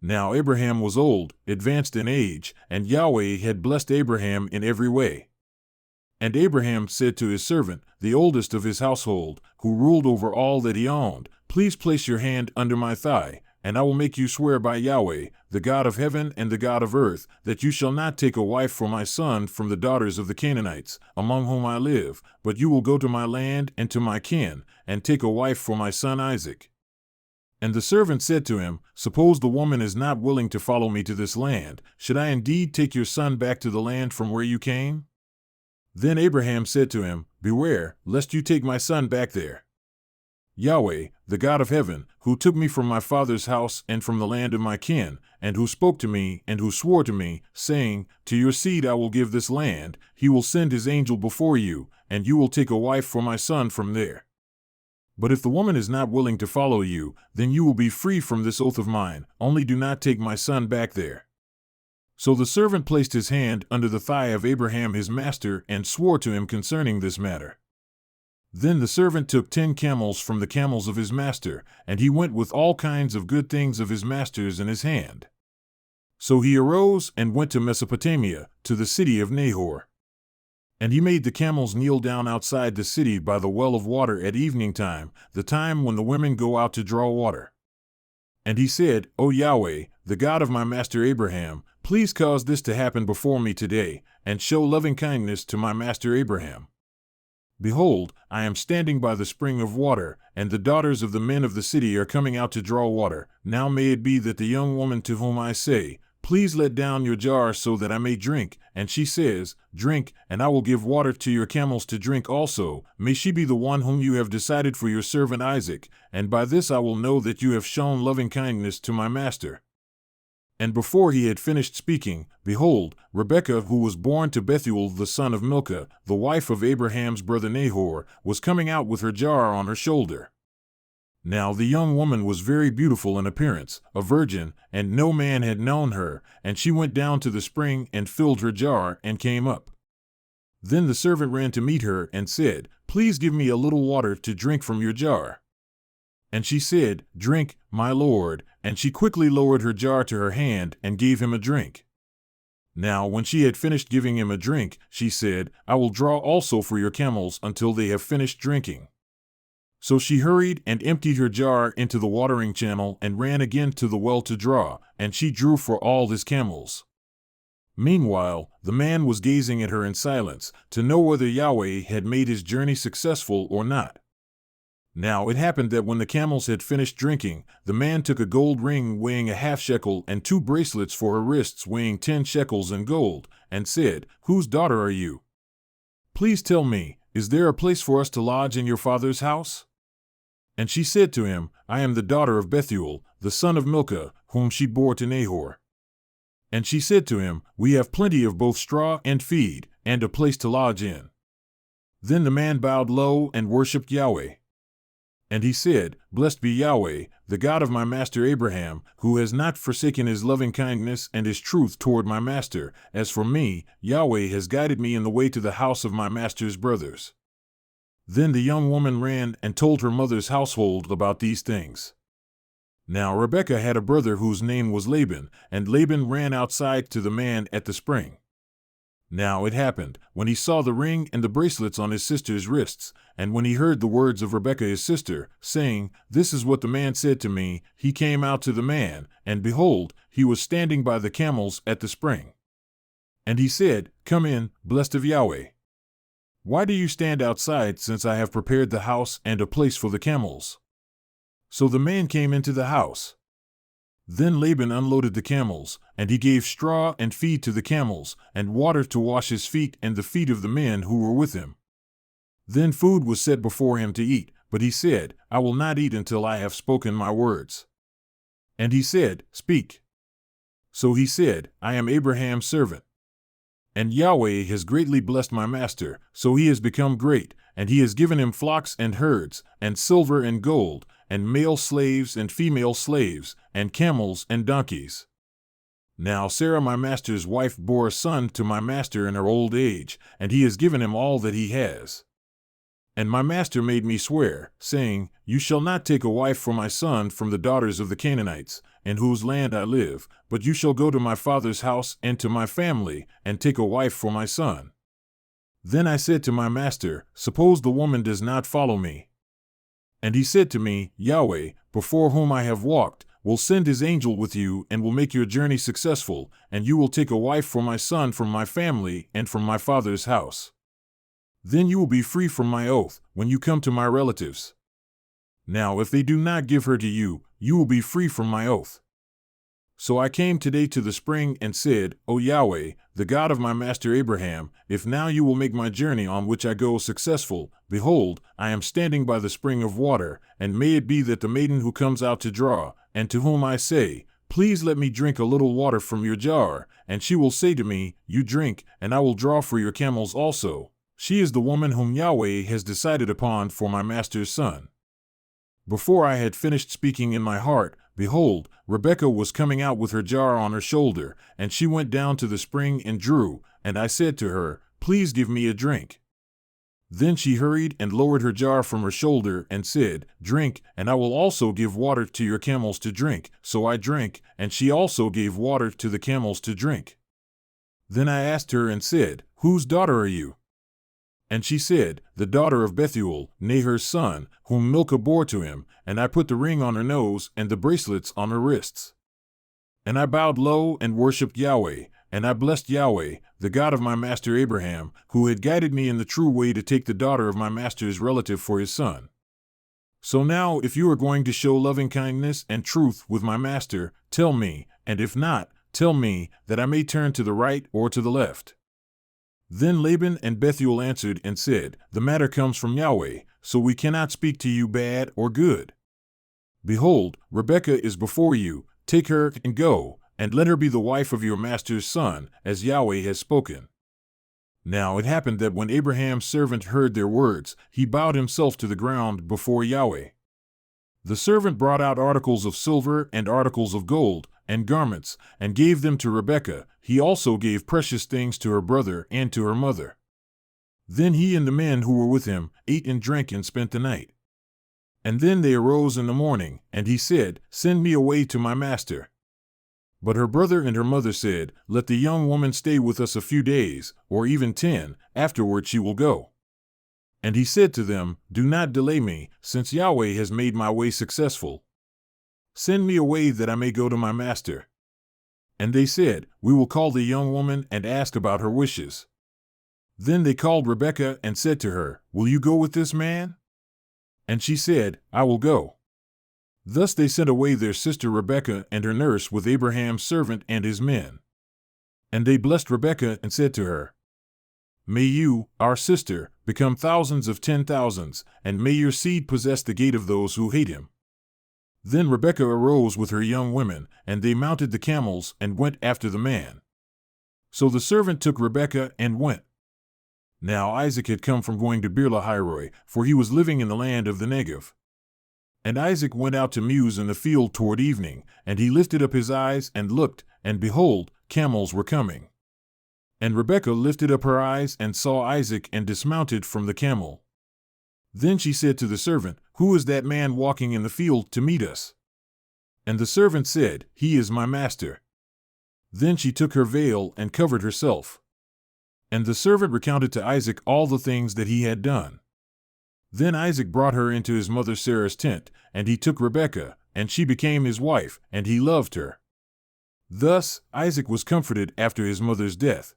Now Abraham was old, advanced in age, and Yahweh had blessed Abraham in every way. And Abraham said to his servant, the oldest of his household, who ruled over all that he owned, "Please place your hand under my thigh, and I will make you swear by Yahweh, the God of heaven and the God of earth, that you shall not take a wife for my son from the daughters of the Canaanites, among whom I live, but you will go to my land and to my kin, and take a wife for my son Isaac." And the servant said to him, "Suppose the woman is not willing to follow me to this land, should I indeed take your son back to the land from where you came?" Then Abraham said to him, "Beware, lest you take my son back there. Yahweh, the God of heaven, who took me from my father's house and from the land of my kin, and who spoke to me and who swore to me, saying, 'To your seed I will give this land,' he will send his angel before you, and you will take a wife for my son from there. But if the woman is not willing to follow you, then you will be free from this oath of mine, only do not take my son back there." So the servant placed his hand under the thigh of Abraham his master and swore to him concerning this matter. Then the servant took 10 camels from the camels of his master, and he went with all kinds of good things of his master's in his hand. So he arose and went to Mesopotamia, to the city of Nahor. And he made the camels kneel down outside the city by the well of water at evening time, the time when the women go out to draw water. And he said, "O Yahweh, the God of my master Abraham, please cause this to happen before me today, and show loving kindness to my master Abraham. Behold, I am standing by the spring of water, and the daughters of the men of the city are coming out to draw water. Now may it be that the young woman to whom I say, 'Please let down your jar so that I may drink,' and she says, 'Drink, and I will give water to your camels to drink also,' may she be the one whom you have decided for your servant Isaac, and by this I will know that you have shown loving kindness to my master." And before he had finished speaking, behold, Rebekah, who was born to Bethuel the son of Milcah, the wife of Abraham's brother Nahor, was coming out with her jar on her shoulder. Now the young woman was very beautiful in appearance, a virgin, and no man had known her, and she went down to the spring and filled her jar and came up. Then the servant ran to meet her and said, "Please give me a little water to drink from your jar." And she said, "Drink, my lord," and she quickly lowered her jar to her hand and gave him a drink. Now when she had finished giving him a drink, she said, "I will draw also for your camels until they have finished drinking." So she hurried and emptied her jar into the watering channel and ran again to the well to draw, and she drew for all his camels. Meanwhile, the man was gazing at her in silence, to know whether Yahweh had made his journey successful or not. Now it happened that when the camels had finished drinking, the man took a gold ring weighing a half shekel and 2 bracelets for her wrists weighing 10 shekels in gold, and said, "Whose daughter are you? Please tell me, is there a place for us to lodge in your father's house?" And she said to him, "I am the daughter of Bethuel, the son of Milcah, whom she bore to Nahor." And she said to him, "We have plenty of both straw and feed, and a place to lodge in." Then the man bowed low and worshipped Yahweh. And he said, "Blessed be Yahweh, the God of my master Abraham, who has not forsaken his loving kindness and his truth toward my master. As for me, Yahweh has guided me in the way to the house of my master's brothers." Then the young woman ran and told her mother's household about these things. Now Rebekah had a brother whose name was Laban, and Laban ran outside to the man at the spring. Now it happened, when he saw the ring and the bracelets on his sister's wrists, and when he heard the words of Rebekah his sister, saying, "This is what the man said to me," he came out to the man, and behold, he was standing by the camels at the spring. And he said, "Come in, blessed of Yahweh. Why do you stand outside, since I have prepared the house and a place for the camels?" So the man came into the house. Then Laban unloaded the camels, and he gave straw and feed to the camels, and water to wash his feet and the feet of the men who were with him. Then food was set before him to eat, but he said, "I will not eat until I have spoken my words." And he said, "Speak." So he said, "I am Abraham's servant. And Yahweh has greatly blessed my master, so he has become great, and he has given him flocks and herds, and silver and gold, and male slaves and female slaves, and camels and donkeys. Now Sarah my master's wife bore a son to my master in her old age, and he has given him all that he has. And my master made me swear, saying, 'You shall not take a wife for my son from the daughters of the Canaanites,' in whose land I live, but you shall go to my father's house and to my family, and take a wife for my son. Then I said to my master, Suppose the woman does not follow me. And he said to me, Yahweh, before whom I have walked, will send his angel with you and will make your journey successful, and you will take a wife for my son from my family and from my father's house. Then you will be free from my oath when you come to my relatives. Now if they do not give her to you, you will be free from my oath. So I came today to the spring and said, O Yahweh, the God of my master Abraham, if now you will make my journey on which I go successful, behold, I am standing by the spring of water, and may it be that the maiden who comes out to draw, and to whom I say, Please let me drink a little water from your jar, and she will say to me, You drink, and I will draw for your camels also. She is the woman whom Yahweh has decided upon for my master's son. Before I had finished speaking in my heart, behold, Rebekah was coming out with her jar on her shoulder, and she went down to the spring and drew, and I said to her, Please give me a drink. Then she hurried and lowered her jar from her shoulder and said, Drink, and I will also give water to your camels to drink. So I drank, and she also gave water to the camels to drink. Then I asked her and said, Whose daughter are you? And she said, The daughter of Bethuel, Nahor's son, whom Milcah bore to him, and I put the ring on her nose and the bracelets on her wrists. And I bowed low and worshipped Yahweh, and I blessed Yahweh, the God of my master Abraham, who had guided me in the true way to take the daughter of my master's relative for his son. So now if you are going to show loving kindness and truth with my master, tell me, and if not, tell me, that I may turn to the right or to the left. Then Laban and Bethuel answered and said, The matter comes from Yahweh, so we cannot speak to you bad or good. Behold, Rebekah is before you, take her and go, and let her be the wife of your master's son, as Yahweh has spoken. Now it happened that when Abraham's servant heard their words, he bowed himself to the ground before Yahweh. The servant brought out articles of silver and articles of gold, and garments, and gave them to Rebekah. He also gave precious things to her brother and to her mother. Then he and the men who were with him ate and drank and spent the night. And then they arose in the morning, and he said, Send me away to my master. But her brother and her mother said, Let the young woman stay with us a few days, or even 10, afterward she will go. And he said to them, Do not delay me, since Yahweh has made my way successful. Send me away that I may go to my master. And they said, We will call the young woman and ask about her wishes. Then they called Rebekah and said to her, Will you go with this man? And she said, I will go. Thus they sent away their sister Rebekah and her nurse with Abraham's servant and his men. And they blessed Rebekah and said to her, May you, our sister, become thousands of 10,000s, and may your seed possess the gate of those who hate him. Then Rebekah arose with her young women, and they mounted the camels and went after the man. So the servant took Rebekah and went. Now Isaac had come from going to Beer-lahai-roi, for he was living in the land of the Negev. And Isaac went out to muse in the field toward evening, and he lifted up his eyes and looked, and behold, camels were coming. And Rebekah lifted up her eyes and saw Isaac and dismounted from the camel. Then she said to the servant, Who is that man walking in the field to meet us? And the servant said, He is my master. Then she took her veil and covered herself. And the servant recounted to Isaac all the things that he had done. Then Isaac brought her into his mother Sarah's tent, and he took Rebekah, and she became his wife, and he loved her. Thus Isaac was comforted after his mother's death.